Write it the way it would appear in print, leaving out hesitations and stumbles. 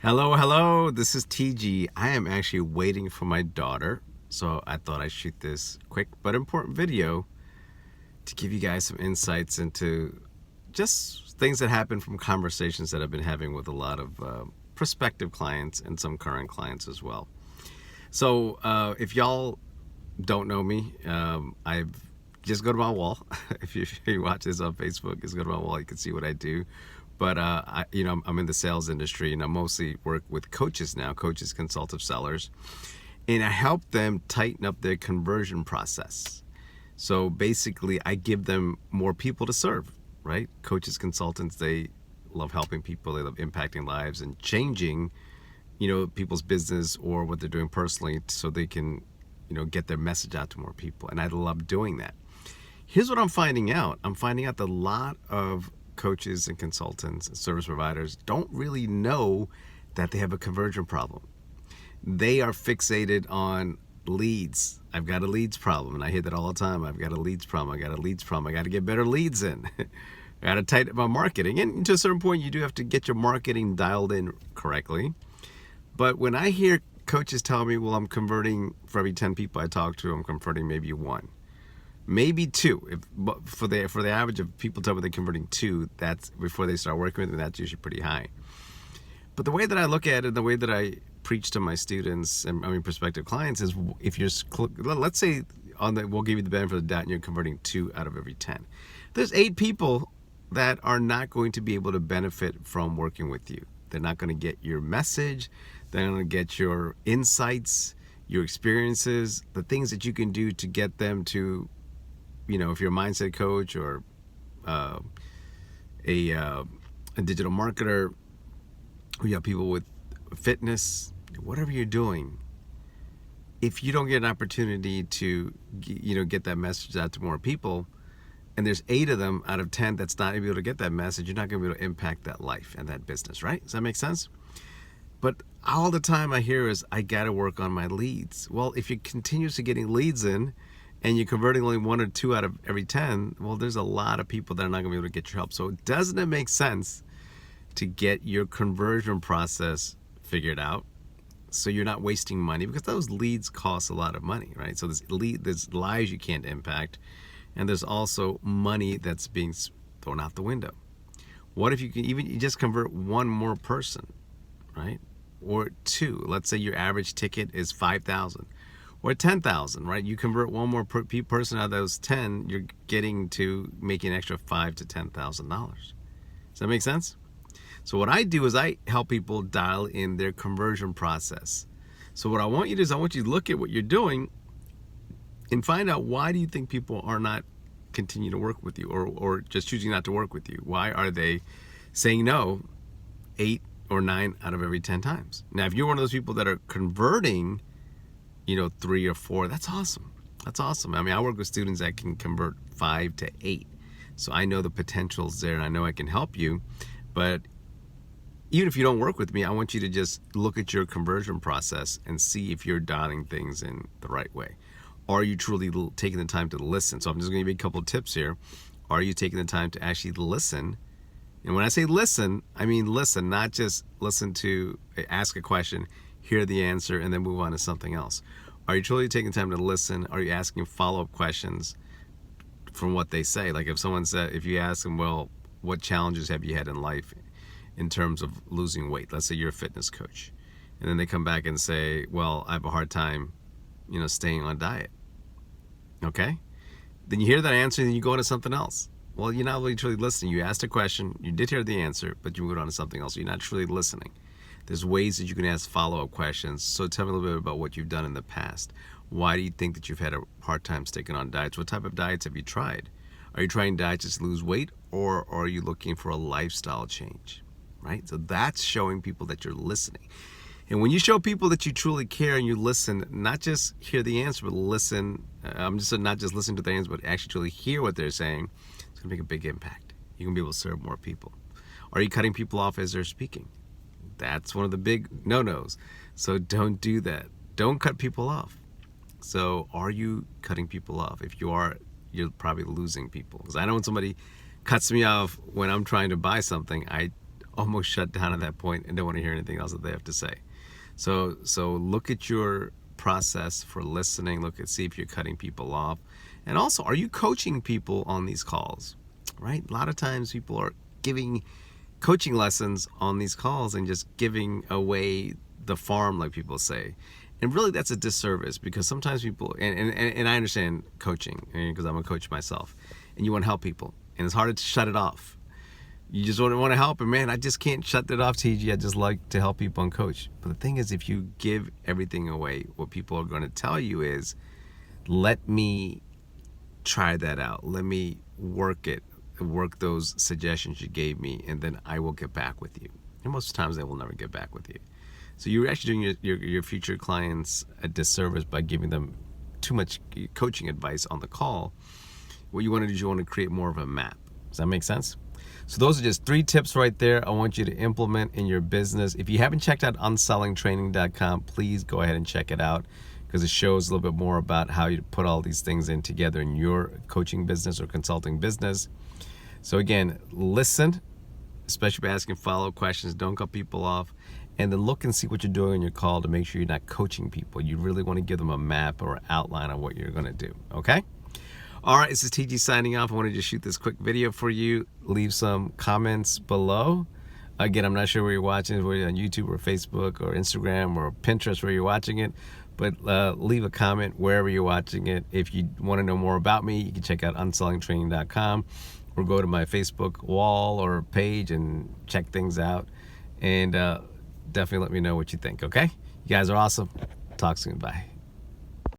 Hello. This is TG. I am actually waiting for my daughter, so I thought I'd shoot this quick but important video to give you guys some insights into just things that happen from conversations that I've been having with a lot of prospective clients and some current clients as well. So, if y'all don't know me, I've just go to my wall. If you watch this on Facebook, just go to my wall. You can see what I do. But I'm in the sales industry, and I mostly work with coaches now, coaches, consultative sellers, and I help them tighten up their conversion process. So basically, I give them more people to serve. Right? Coaches, consultants, they love helping people. They love impacting lives and changing, people's business or what they're doing personally, so they can, get their message out to more people. And I love doing that. Here's what I'm finding out. I'm finding out that a lot of coaches and consultants and service providers don't really know that they have a conversion problem. They are fixated on leads. I've got a leads problem, and I hear that all the time. I've got a leads problem. I got to get better leads in. I got to tighten up my marketing. And to a certain point, you do have to get your marketing dialed in correctly. But when I hear coaches tell me, well, I'm converting for every 10 people I talk to, I'm converting maybe one, maybe two. For the average of people tell me they're converting two, that's before they start working with me, that's usually pretty high. But the way that I look at it, the way that I preach to my students and prospective clients is, if you're, let's say we'll give you the benefit of the doubt and you're converting 2 out of every 10. There's 8 people that are not going to be able to benefit from working with you. They're not going to get your message. They're going to get your insights, your experiences, the things that you can do to get them to, if you're a mindset coach or a digital marketer, or you have people with fitness, whatever you're doing, if you don't get an opportunity to, get that message out to more people, and there's 8 of them out of 10 that's not able to get that message, you're not going to be able to impact that life and that business, right? Does that make sense? But all the time I hear is, I got to work on my leads. Well, if you're continuously getting leads in and you're converting only 1 or 2 out of every 10, well, there's a lot of people that are not going to be able to get your help. So doesn't it make sense to get your conversion process figured out so you're not wasting money? Because those leads cost a lot of money, right? So there's lives you can't impact, and there's also money that's being thrown out the window. What if you can you just convert 1 more person, right? Or 2. Let's say your average ticket is 5,000 or 10,000, right? You convert 1 more person out of those 10, you're getting to making an extra $5,000 to $10,000. Does that make sense? So what I do is I help people dial in their conversion process. So what I want you to do is I want you to look at what you're doing and find out, why do you think people are not continuing to work with you, or just choosing not to work with you? Why are they saying no 8 or 9 out of every 10 times? Now, if you're one of those people that are converting, 3 or 4, that's awesome. That's awesome. I mean, I work with students that can convert 5 to 8. So I know the potential's there, and I know I can help you. But even if you don't work with me, I want you to just look at your conversion process and see if you're dialing things in the right way. Are you truly taking the time to listen? So I'm just going to give you a couple of tips here. Are you taking the time to actually listen? And when I say listen, I mean listen, not just listen to ask a question, hear the answer, and then move on to something else. Are you truly taking time to listen? Are you asking follow-up questions from what they say? Like if you ask them, well, what challenges have you had in life in terms of losing weight? Let's say you're a fitness coach. And then they come back and say, well, I have a hard time, staying on diet. Okay? Then you hear that answer and then you go on to something else. Well, you're not really truly listening. You asked a question, you did hear the answer, but you moved on to something else. You're not truly listening. There's ways that you can ask follow-up questions. So tell me a little bit about what you've done in the past. Why do you think that you've had a hard time sticking on diets? What type of diets have you tried? Are you trying diets just to lose weight, or are you looking for a lifestyle change? Right? So that's showing people that you're listening. And when you show people that you truly care and you listen, not just hear the answer, but listen, not just listen to the answer, but actually truly hear what they're saying, it's going to make a big impact. You're going to be able to serve more people. Are you cutting people off as they're speaking? That's one of the big no-nos. So don't do that. Don't cut people off. So are you cutting people off? If you are, you're probably losing people. Because I know when somebody cuts me off when I'm trying to buy something, I almost shut down at that point and don't want to hear anything else that they have to say. So look at your process for listening. See if you're cutting people off. And also, are you coaching people on these calls? Right? A lot of times people are giving coaching lessons on these calls and just giving away the farm, like people say. And really that's a disservice, because sometimes people, and I understand coaching because I'm a coach myself, and you want to help people, and it's hard to shut it off. You just want to help, and man, I just can't shut it off, TG. I just like to help people and coach. But the thing is, if you give everything away, what people are going to tell you is, let me try that out. Let me work those suggestions you gave me, and then I will get back with you. And most of the times they will never get back with you. So you're actually doing your future clients a disservice by giving them too much coaching advice on the call. What you want to do is you want to create more of a map. Does that make sense? So those are just 3 tips right there I want you to implement in your business. If you haven't checked out unsellingtraining.com, please go ahead and check it out, because it shows a little bit more about how you put all these things in together in your coaching business or consulting business. So again, listen, especially by asking follow-up questions. Don't cut people off. And then look and see what you're doing on your call to make sure you're not coaching people. You really want to give them a map or outline on what you're going to do. Okay? All right, this is TG signing off. I wanted to shoot this quick video for you. Leave some comments below. Again, I'm not sure where you're watching, whether you're on YouTube or Facebook or Instagram or Pinterest, where you're watching it. But leave a comment wherever you're watching it. If you want to know more about me, you can check out unsellingtraining.com or go to my Facebook wall or page and check things out. And definitely let me know what you think, okay? You guys are awesome. Talk soon. Bye.